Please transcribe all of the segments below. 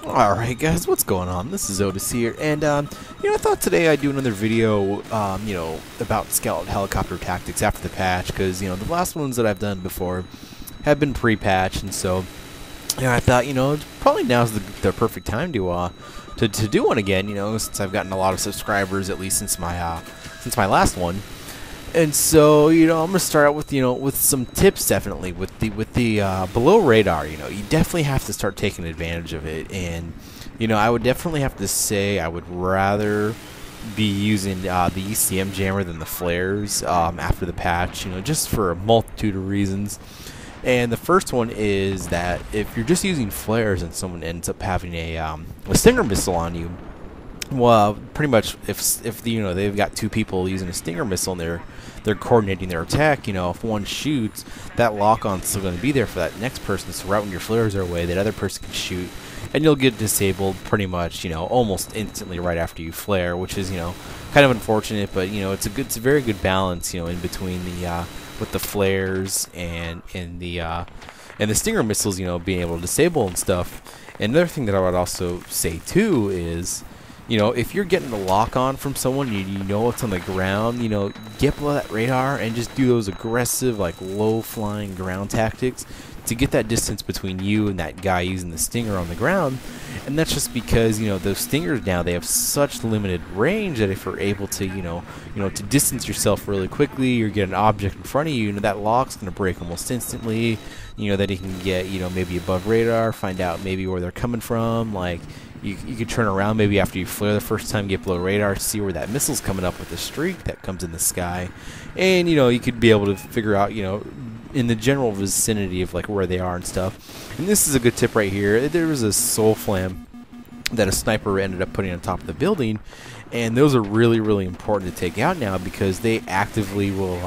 Alright guys, what's going on? This is Otis here, and I thought today I'd do another video, about scout helicopter tactics after the patch, because, the last ones that I've done before have been pre-patch, and so, I thought, probably now's the perfect time to do one again, since I've gotten a lot of subscribers, at least since my last one. And so, I'm gonna start out with, with some tips, definitely with the below radar. You definitely have to start taking advantage of it. And, I would definitely have to say I would rather be using the ECM jammer than the flares after the patch. Just for a multitude of reasons. And the first one is that if you're just using flares and someone ends up having a Stinger missile on you, well, pretty much if they've got two people using a Stinger missile and they're coordinating their attack, if one shoots, that lock-on's still going to be there for that next person. So right when your flares are away, that other person can shoot, and you'll get disabled pretty much, almost instantly right after you flare, which is, kind of unfortunate, but it's a very good balance, in between the with the flares and the Stinger missiles, being able to disable and stuff. And another thing that I would also say too is, if you're getting a lock on from someone, you know it's on the ground, get below that radar and just do those aggressive, like low-flying ground tactics to get that distance between you and that guy using the Stinger on the ground. And that's just because, those Stingers now, they have such limited range that if you're able to, to distance yourself really quickly or get an object in front of you, that lock's going to break almost instantly. That you can get, maybe above radar, find out maybe where they're coming from, like. You could turn around maybe after you flare the first time, get below radar, see where that missile's coming up with the streak that comes in the sky, and you could be able to figure out in the general vicinity of like where they are and stuff. And this is a good tip right here. There was a soul flam that a sniper ended up putting on top of the building, and those are really important to take out now because they actively will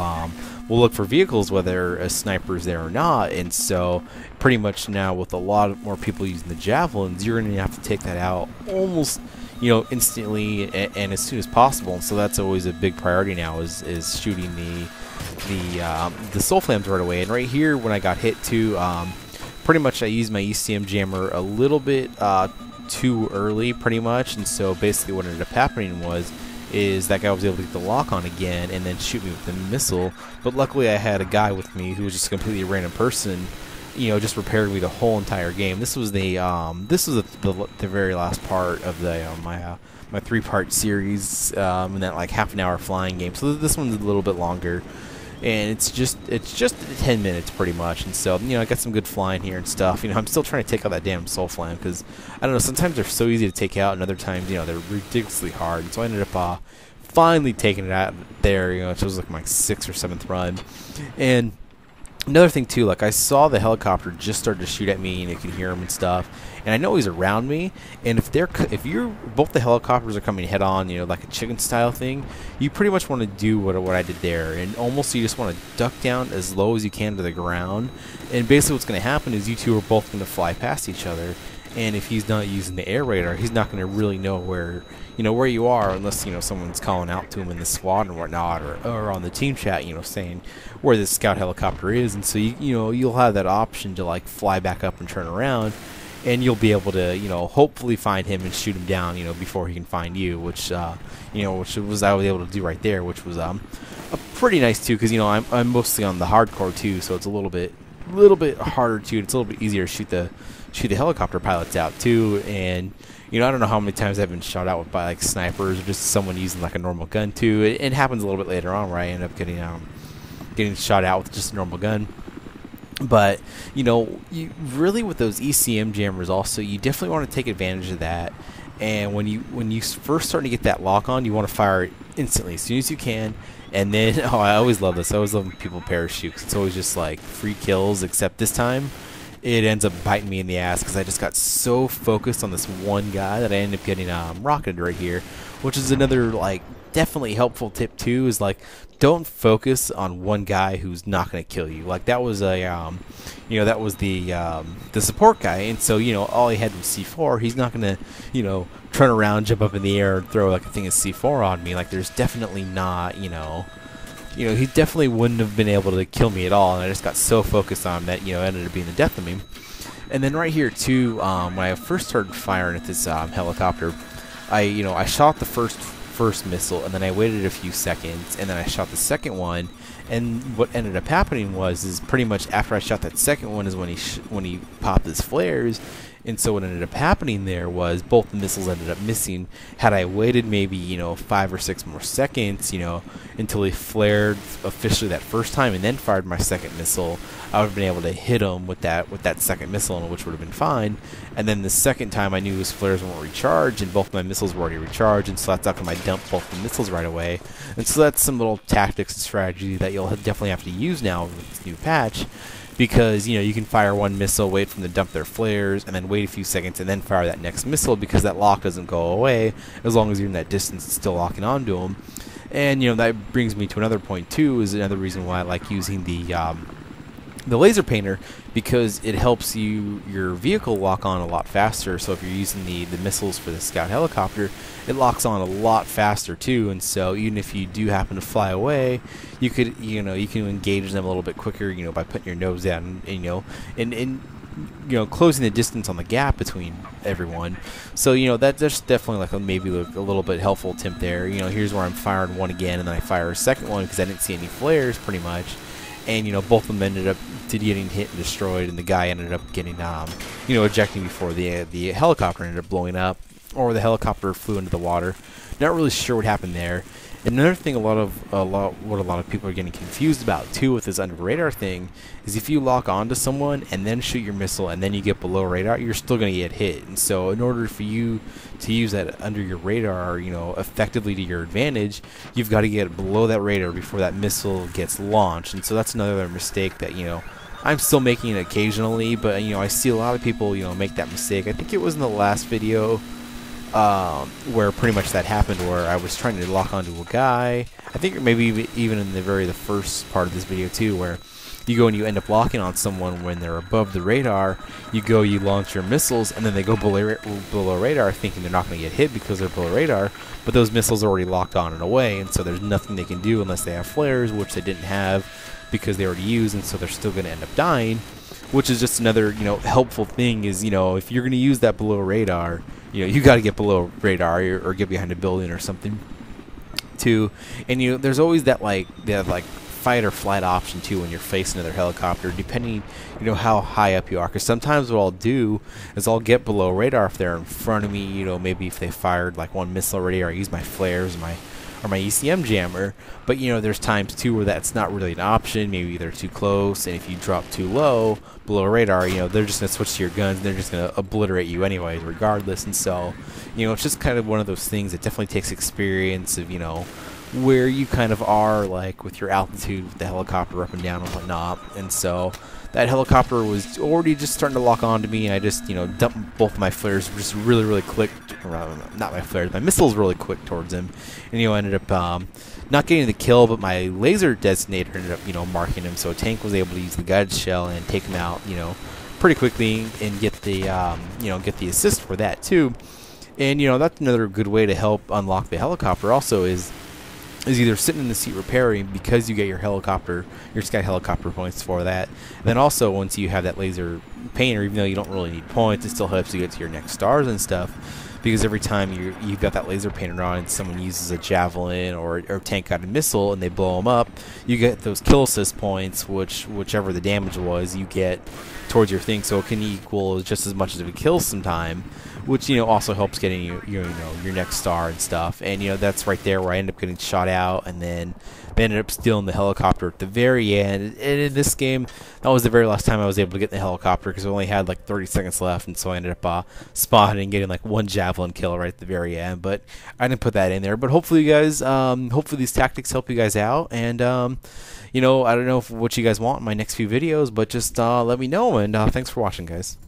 look for vehicles whether a sniper is there or not. And so pretty much now with a lot more people using the javelins, you're going to have to take that out almost instantly and as soon as possible. And so that's always a big priority now is shooting the soul flams right away. And right here when I got hit too, pretty much I used my ECM jammer a little bit too early pretty much. And so basically what ended up happening is that guy was able to get the lock on again and then shoot me with the missile. But luckily I had a guy with me who was just a completely random person, just repaired me the whole entire game. This was the very last part of the my 3-part series in that like half-an-hour flying game. So this one's a little bit longer, and it's just 10 minutes pretty much. And so I got some good flying here and stuff. I'm still trying to take out that damn soul flam because I don't know, sometimes they're so easy to take out and other times they're ridiculously hard. And so I ended up finally taking it out there. It was like my 6th or 7th run. And another thing too, like I saw the helicopter just start to shoot at me and you can hear him and stuff, and I know he's around me. And if both the helicopters are coming head on, like a chicken style thing, you pretty much want to do what I did there, and almost you just want to duck down as low as you can to the ground. And basically what's going to happen is you two are both going to fly past each other, and if he's not using the air radar, he's not going to really know where where you are unless someone's calling out to him in the squad and whatnot, or on the team chat saying where the scout helicopter is. And so you'll have that option to like fly back up and turn around, and you'll be able to hopefully find him and shoot him down before he can find you, which which was I was able to do right there, which was a pretty nice too, because I'm mostly on the hardcore too, so it's a little bit harder too. It's a little bit easier to shoot the helicopter pilots out too. And I don't know how many times I've been shot out by like snipers or just someone using like a normal gun too. It happens a little bit later on where I end up getting shot out with just a normal gun. But you really with those ECM jammers also, you definitely want to take advantage of that. And when you first start to get that lock on, you want to fire it instantly as soon as you can. And then I always love this. I always love when people parachute, 'cause it's always just like free kills, except this time it ends up biting me in the ass because I just got so focused on this one guy that I ended up getting rocketed right here, which is another like definitely helpful tip too, is like don't focus on one guy who's not going to kill you. Like that was a that was the support guy, and so all he had was C4. He's not going to turn around, jump up in the air, and throw like a thing of C4 on me. Like there's definitely not he definitely wouldn't have been able to kill me at all, and I just got so focused on him that ended up being the death of me. And then right here too, when I first started firing at this helicopter, I shot the first missile, and then I waited a few seconds, and then I shot the second one. And what ended up happening is pretty much after I shot that second one is when he popped his flares. And so what ended up happening there was both the missiles ended up missing. Had I waited maybe 5 or 6 more seconds, until he flared officially that first time and then fired my second missile, I would have been able to hit him with that second missile, which would have been fine. And then the second time I knew his flares weren't recharged and both my missiles were already recharged, and so that's how come I dumped both the missiles right away. And so that's some little tactics and strategy that you'll definitely have to use now with this new patch. Because you can fire one missile, wait for them to dump their flares, and then wait a few seconds and then fire that next missile, because that lock doesn't go away as long as you're in that distance. It's still locking onto them. And that brings me to another point too. Is another reason why I like using the laser painter, because it helps your vehicle lock on a lot faster. So if you're using the missiles for the scout helicopter, it locks on a lot faster too. And so even if you do happen to fly away, you can engage them a little bit quicker, by putting your nose down and closing the distance on the gap between everyone. So that's definitely like maybe a little bit helpful tip there. Here's where I'm firing one again, and then I fire a second one because I didn't see any flares pretty much. And both of them ended up getting hit and destroyed, and the guy ended up getting ejecting before the helicopter ended up blowing up, or the helicopter flew into the water. Not really sure what happened there. And another thing, what a lot of people are getting confused about too with this under radar thing is if you lock onto someone and then shoot your missile and then you get below radar, you're still going to get hit. And so in order for you to use that under your radar, effectively to your advantage, you've got to get below that radar before that missile gets launched. And so that's another mistake that I'm still making occasionally, but I see a lot of people make that mistake. I think it was in the last video where pretty much that happened, where I was trying to lock onto a guy. I think maybe even in the first part of this video too, where you go and you end up locking on someone when they're above the radar. You launch your missiles, and then they go below radar, thinking they're not going to get hit because they're below radar, but those missiles are already locked on and away, and so there's nothing they can do unless they have flares, which they didn't have because they already used, and so they're still going to end up dying. Which is just another helpful thing is if you're going to use that below radar, you got to get below radar or get behind a building or something too. And there's always that fight or flight option too when you're facing another helicopter, depending how high up you are. Because sometimes what I'll do is I'll get below radar if they're in front of me. Maybe if they fired like one missile already, or I use my flares or my ECM jammer. But there's times too where that's not really an option. Maybe they're too close, and if you drop too low below radar, they're just gonna switch to your guns, and they're just gonna obliterate you anyways, regardless. And so it's just kind of one of those things that definitely takes experience of where you kind of are, like with your altitude with the helicopter up and down and whatnot. And so that helicopter was already just starting to lock onto me, and I just dumped both my flares just really quick, not my flares, my missiles really quick towards him, and I ended up not getting the kill, but my laser designator ended up marking him, so a tank was able to use the guided shell and take him out pretty quickly and get the get the assist for that too. And that's another good way to help unlock the helicopter also is either sitting in the seat repairing, because you get your sky helicopter points for that. And then also once you have that laser painter, even though you don't really need points, it still helps you get to your next stars and stuff, because every time you've got that laser painter on and someone uses a javelin or tank guided missile and they blow them up, you get those kill assist points, whichever the damage was, you get towards your thing, so it can equal just as much as if it kills sometime, which also helps getting your next star and stuff. And that's right there where I ended up getting shot out, and then they ended up stealing the helicopter at the very end. And in this game, that was the very last time I was able to get the helicopter, because I only had like 30 seconds left, and so I ended up spotting and getting like one javelin kill right at the very end. But I didn't put that in there. But hopefully you guys, hopefully these tactics help you guys out, and I don't know what you guys want in my next few videos, but just let me know, and thanks for watching, guys.